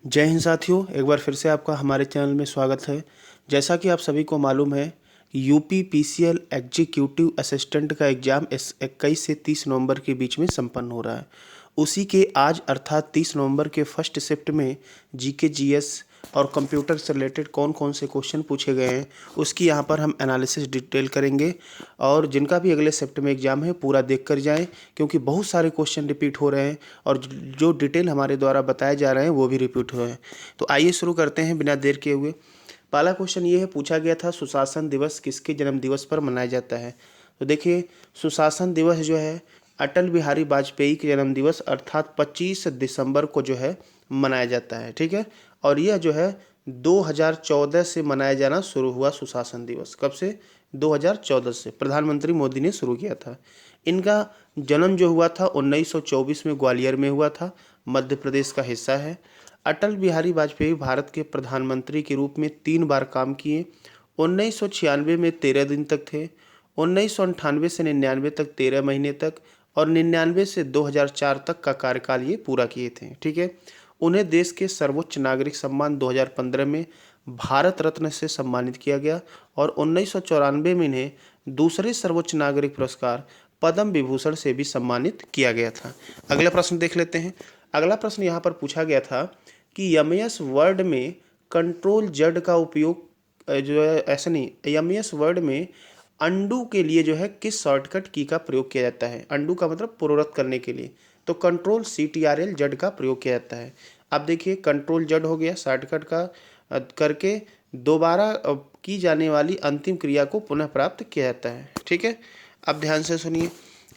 जय हिंद साथियों, एक बार फिर से आपका हमारे चैनल में स्वागत है। जैसा कि आप सभी को मालूम है, यूपी पीसीएल एग्जीक्यूटिव असिस्टेंट का एग्ज़ाम 21 से 30 नवंबर के बीच में संपन्न हो रहा है। उसी के आज अर्थात 30 नवंबर के फर्स्ट शिफ्ट में जीके जीएस और कंप्यूटर से रिलेटेड कौन कौन से क्वेश्चन पूछे गए हैं, उसकी यहाँ पर हम एनालिसिस डिटेल करेंगे। और जिनका भी अगले शिफ्ट में एग्ज़ाम है पूरा देख कर जाएँ, क्योंकि बहुत सारे क्वेश्चन रिपीट हो रहे हैं और जो डिटेल हमारे द्वारा बताए जा रहे हैं वो भी रिपीट हुए हैं। तो आइए शुरू करते हैं बिना देर किए हुए। पहला क्वेश्चन ये है, पूछा गया था सुशासन दिवस किसके जन्म दिवस पर मनाया जाता है। तो देखिए, सुशासन दिवस जो है अटल बिहारी वाजपेयी के जन्म दिवस अर्थात 25 दिसंबर को जो है मनाया जाता है। ठीक है, और यह जो है 2014 से मनाया जाना शुरू हुआ। सुशासन दिवस कब से? 2014 से प्रधानमंत्री मोदी ने शुरू किया था। इनका जन्म जो हुआ था 1924 में ग्वालियर में हुआ था, मध्य प्रदेश का हिस्सा है। अटल बिहारी वाजपेयी भारत के प्रधानमंत्री के रूप में 3 बार काम किए। 1996 में 13 दिन तक थे, 1998 से 99 तक 13 महीने तक, और 99 से 2004 तक का कार्यकाल ये पूरा किए थे। ठीक है, उन्हें देश के सर्वोच्च नागरिक सम्मान 2015 में भारत रत्न से सम्मानित किया गया और 1994 में इन्हें दूसरे सर्वोच्च नागरिक पुरस्कार पद्म विभूषण से भी सम्मानित किया गया था। अगला प्रश्न देख लेते हैं। अगला प्रश्न यहाँ पर पूछा गया था कि एमएस वर्ड में कंट्रोल जेड का उपयोग जो है, ऐसा नहीं, एमएस वर्ड में अंडू के लिए जो है किस शॉर्टकट की का प्रयोग किया जाता है। अंडू का मतलब पूर्ववत करने के लिए, तो कंट्रोल CTRL जेड का प्रयोग किया जाता है। अब देखिए, कंट्रोल जेड हो गया शॉर्टकट का करके दोबारा की जाने वाली अंतिम क्रिया को पुनः प्राप्त किया जाता है। ठीक है, अब ध्यान से सुनिए,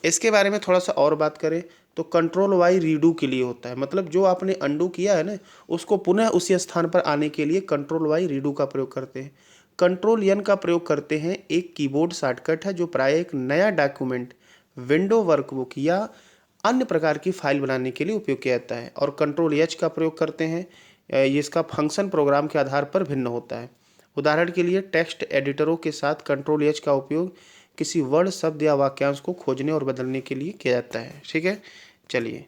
इसके बारे में थोड़ा सा और बात करें तो कंट्रोल वाई रीडू के लिए होता है। मतलब जो आपने अंडू किया है ना, उसको पुनः उसी स्थान पर आने के लिए कंट्रोल वाई रीडू का प्रयोग करते हैं। कंट्रोल एन का प्रयोग करते हैं, एक कीबोर्ड शॉर्टकट है जो प्रायः एक नया डॉक्यूमेंट, विंडो, वर्कबुक या अन्य प्रकार की फाइल बनाने के लिए उपयोग किया जाता है। और कंट्रोल एच का प्रयोग करते हैं, ये इसका फंक्शन प्रोग्राम के आधार पर भिन्न होता है। उदाहरण के लिए टेक्स्ट एडिटरों के साथ कंट्रोल एच का उपयोग किसी वर्ड, शब्द या वाक्यांश को खोजने और बदलने के लिए किया जाता है। ठीक है, चलिए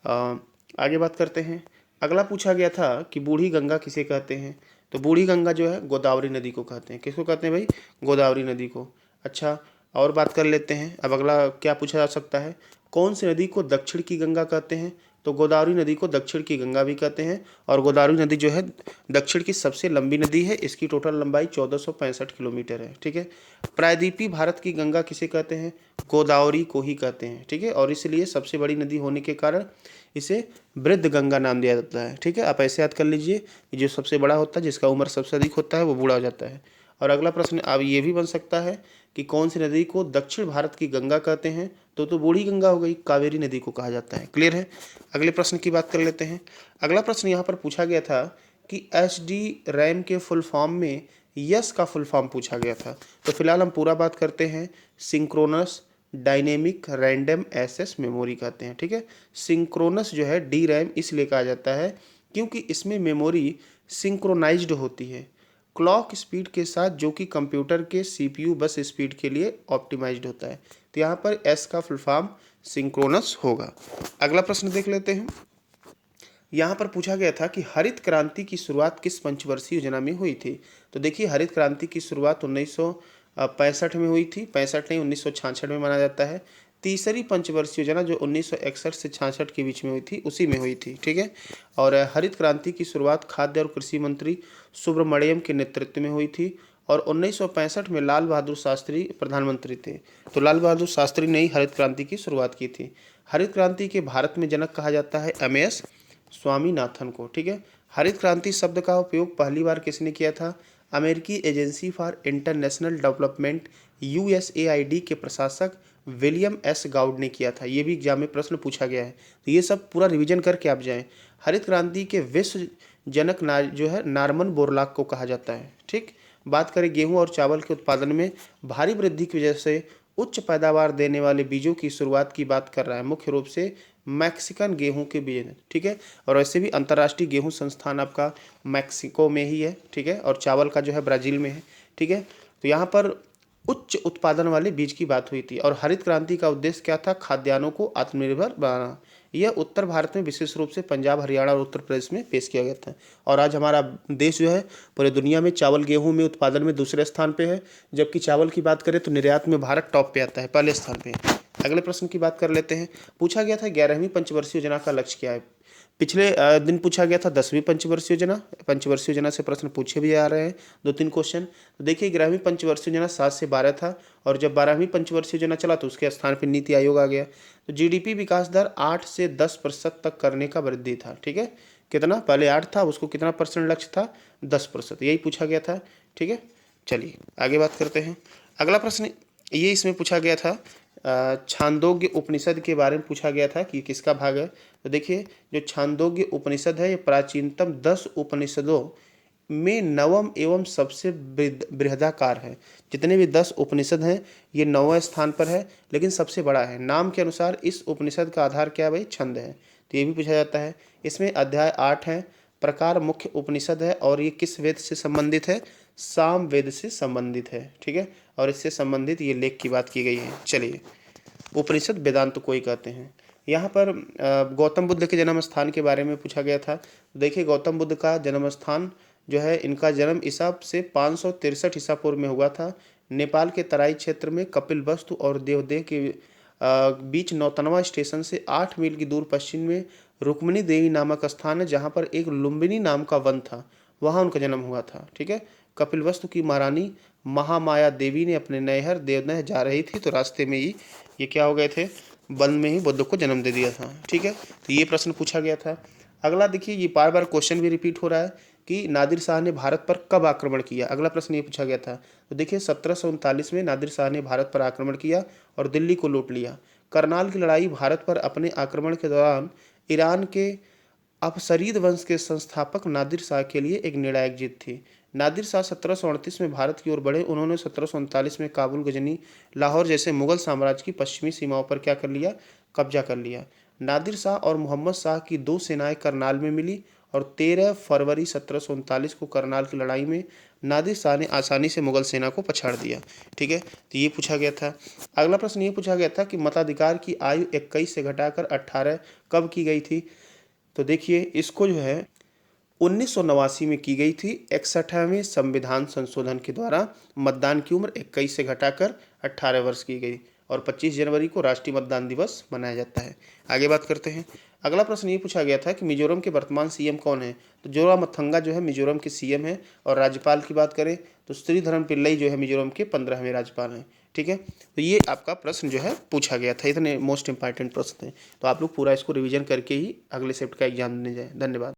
आगे बात करते हैं। अगला पूछा गया था कि बूढ़ी गंगा किसे कहते हैं। तो बूढ़ी गंगा जो है गोदावरी नदी को कहते हैं। किसको कहते हैं भाई? गोदावरी नदी को। अच्छा, और बात कर लेते हैं। अब अगला क्या पूछा जा सकता है, कौन सी नदी को दक्षिण की गंगा कहते हैं। तो गोदावरी नदी को दक्षिण की गंगा भी कहते हैं, और गोदावरी नदी जो है दक्षिण की सबसे लंबी नदी है। इसकी टोटल लंबाई 1465 किलोमीटर है। ठीक है, प्रायद्वीपीय भारत की गंगा किसे कहते हैं? गोदावरी को ही कहते हैं। ठीक है, और इसलिए सबसे बड़ी नदी होने के कारण इसे वृद्ध गंगा नाम दिया जाता है। ठीक है, आप ऐसे याद कर लीजिए कि जो सबसे बड़ा होता है, जिसका उम्र सबसे अधिक होता है, वो बूढ़ा हो जाता है। और अगला प्रश्न अब ये भी बन सकता है कि कौन सी नदी को दक्षिण भारत की गंगा कहते हैं। तो बूढ़ी गंगा हो गई, कावेरी नदी को कहा जाता है। क्लियर है? अगले प्रश्न की बात कर लेते हैं। अगला प्रश्न यहाँ पर पूछा गया था कि SDRAM के फुल फॉर्म में यस का फुल फॉर्म पूछा गया था। तो फिलहाल हम पूरा बात करते हैं। Synchronous dynamic random access memory कहते हैं। ठीक है, सिंक्रोनस जो है DRAM इसलिए कहा जाता है क्योंकि इसमें मेमोरी सिंक्रोनाइज्ड होती है क्लॉक स्पीड के साथ, जो कि कंप्यूटर के CPU बस स्पीड के लिए ऑप्टिमाइज्ड होता है। तो यहाँ पर एस का फुल फॉर्म सिंक्रोनस होगा। अगला प्रश्न देख लेते हैं। यहाँ पर पूछा गया था कि हरित क्रांति की शुरुआत किस पंचवर्षीय योजना में हुई थी। तो देखिए, हरित क्रांति की शुरुआत 1965 में हुई थी। 65 नहीं, 1966 में माना जाता है। तीसरी पंचवर्षीय योजना जो 1961 से 66 के बीच में हुई थी, उसी में हुई थी। ठीक है, और हरित क्रांति की शुरुआत खाद्य और कृषि मंत्री सुब्रमण्यम के नेतृत्व में हुई थी। और 1965 में लाल बहादुर शास्त्री प्रधानमंत्री थे। तो लाल बहादुर शास्त्री ने ही हरित क्रांति की शुरुआत की थी। हरित क्रांति के भारत में जनक कहा जाता है MS स्वामीनाथन को। ठीक है, हरित क्रांति शब्द का उपयोग पहली बार किसने किया था? अमेरिकी agency for international development USAID के प्रशासक विलियम S गाउड ने किया था। ये भी एग्जाम में प्रश्न पूछा गया है, तो ये सब पूरा रिवीजन करके आप जाएं। हरित क्रांति के विश्व जनक जो है नॉर्मन बोरलॉग को कहा जाता है। ठीक, बात करें गेहूं और चावल के उत्पादन में भारी वृद्धि की वजह से उच्च पैदावार देने वाले बीजों की शुरुआत की बात कर रहा है, मुख्य रूप से मैक्सिकन गेहूं के बीज। ठीक है, और वैसे भी अंतर्राष्ट्रीय गेहूं संस्थान आपका मैक्सिको में ही है। ठीक है, और चावल का जो है ब्राज़ील में है। ठीक है, तो यहाँ पर उच्च उत्पादन वाले बीज की बात हुई थी। और हरित क्रांति का उद्देश्य क्या था? खाद्यान्नों को आत्मनिर्भर बनाना। यह उत्तर भारत में विशेष रूप से पंजाब, हरियाणा और उत्तर प्रदेश में पेश किया गया था। और आज हमारा देश जो है पूरे दुनिया में चावल गेहूं में उत्पादन में दूसरे स्थान पे है, जबकि चावल की बात करें तो निर्यात में भारत टॉप पे आता है, पहले स्थान पे है। अगले प्रश्न की बात कर लेते हैं। पूछा गया था 11वीं पंचवर्षीय योजना का लक्ष्य क्या है। पिछले दिन पूछा गया था 10वीं पंचवर्षीय योजना। पंचवर्षीय योजना से प्रश्न पूछे भी आ रहे हैं 2-3 क्वेश्चन। तो देखिए 11वीं पंचवर्षीय योजना 7 से 12 था, और जब 12वीं पंचवर्षीय योजना चला तो उसके स्थान पर नीति आयोग आ गया। तो जीडीपी विकास दर 8 से 10% तक करने का वृद्धि था। ठीक है, कितना, पहले 8 था, उसको कितना परसेंट लक्ष्य था, 10%, यही पूछा गया था। ठीक है, चलिए आगे बात करते हैं। अगला प्रश्न ये इसमें पूछा गया था, छांदोग्य उपनिषद के बारे में पूछा गया था कि किसका भाग है। तो देखिए जो छांदोग्य उपनिषद है ये प्राचीनतम 10 उपनिषदों में नवम एवं सबसे बृहदाकार है। जितने भी 10 उपनिषद हैं ये 9वें स्थान पर है, लेकिन सबसे बड़ा है। नाम के अनुसार इस उपनिषद का आधार क्या है भाई, छंद है, तो ये भी पूछा जाता है। इसमें अध्याय 8 है, प्रकार मुख्य उपनिषद है, और ये किस वेद से संबंधित है, साम वेद से संबंधित है। ठीक है, और इससे संबंधित ये लेख की बात की गई है। चलिए, उपनिषद वेदांत को ही कहते हैं। यहाँ पर गौतम बुद्ध के जन्म स्थान के बारे में पूछा गया था। देखिए गौतम बुद्ध का जन्म स्थान जो है, इनका जन्म ईसा से 563 ईसा पूर्व में हुआ था। नेपाल के तराई क्षेत्र में कपिलवस्तु और देवदेह के बीच नौतनवा स्टेशन से 8 मील की दूर पश्चिम में रुक्मिणी देवी नामक स्थान है, जहाँ पर एक लुम्बिनी नाम का वन था, वहाँ उनका जन्म हुआ था। ठीक है, कपिलवस्तु की महारानी महामाया देवी ने अपने नैहर देवदेह जा रही थी, तो रास्ते में ही ये क्या हो गए थे, वन में ही बुद्ध को जन्म दे दिया था। ठीक है, तो ये प्रश्न पूछा गया था। अगला देखिए, ये बार बार क्वेश्चन भी रिपीट हो रहा है कि नादिर शाह ने भारत पर कब आक्रमण किया। अगला प्रश्न ये पूछा गया था। तो देखिए 1739 में नादिर शाह ने भारत पर आक्रमण किया और दिल्ली को लूट लिया। करनाल की लड़ाई भारत पर अपने आक्रमण के दौरान ईरान के अपसरीद वंश के संस्थापक नादिर शाह के लिए एक निर्णायक जीत थी। नादिर शाह 1738 में भारत की ओर बढ़े। उन्होंने 1739 में काबुल, गजनी, लाहौर जैसे मुगल साम्राज्य की पश्चिमी सीमाओं पर क्या कर लिया, कब्जा कर लिया। नादिर शाह और मोहम्मद शाह की 2 सेनाएं करनाल में मिली, और 13 फरवरी 1739 को करनाल की लड़ाई में नादिर शाह ने आसानी से मुगल सेना को पछाड़ दिया। ठीक है, तो ये पूछा गया था। अगला प्रश्न ये पूछा गया था कि मताधिकार की आयु 21 से घटाकर 18 कब की गई थी। तो देखिए इसको जो है 1989 में की गई थी। 61वें संविधान संशोधन के द्वारा मतदान की उम्र 21 से घटाकर 18 वर्ष की गई, और 25 जनवरी को राष्ट्रीय मतदान दिवस मनाया जाता है। आगे बात करते हैं। अगला प्रश्न ये पूछा गया था कि मिजोरम के वर्तमान सीएम कौन है। तो जोरामथंगा जो है मिजोरम के सीएम है, और राज्यपाल की बात करें तो श्रीधरन पिल्लई जो है मिजोरम के 15वें राज्यपाल हैं। ठीक है, तो ये आपका प्रश्न जो है पूछा गया था। इतने मोस्ट इंपॉर्टेंट प्रश्न थे, तो आप लोग पूरा इसको रिवीजन करके ही अगले शिफ्ट का एग्जाम देने जाए। धन्यवाद।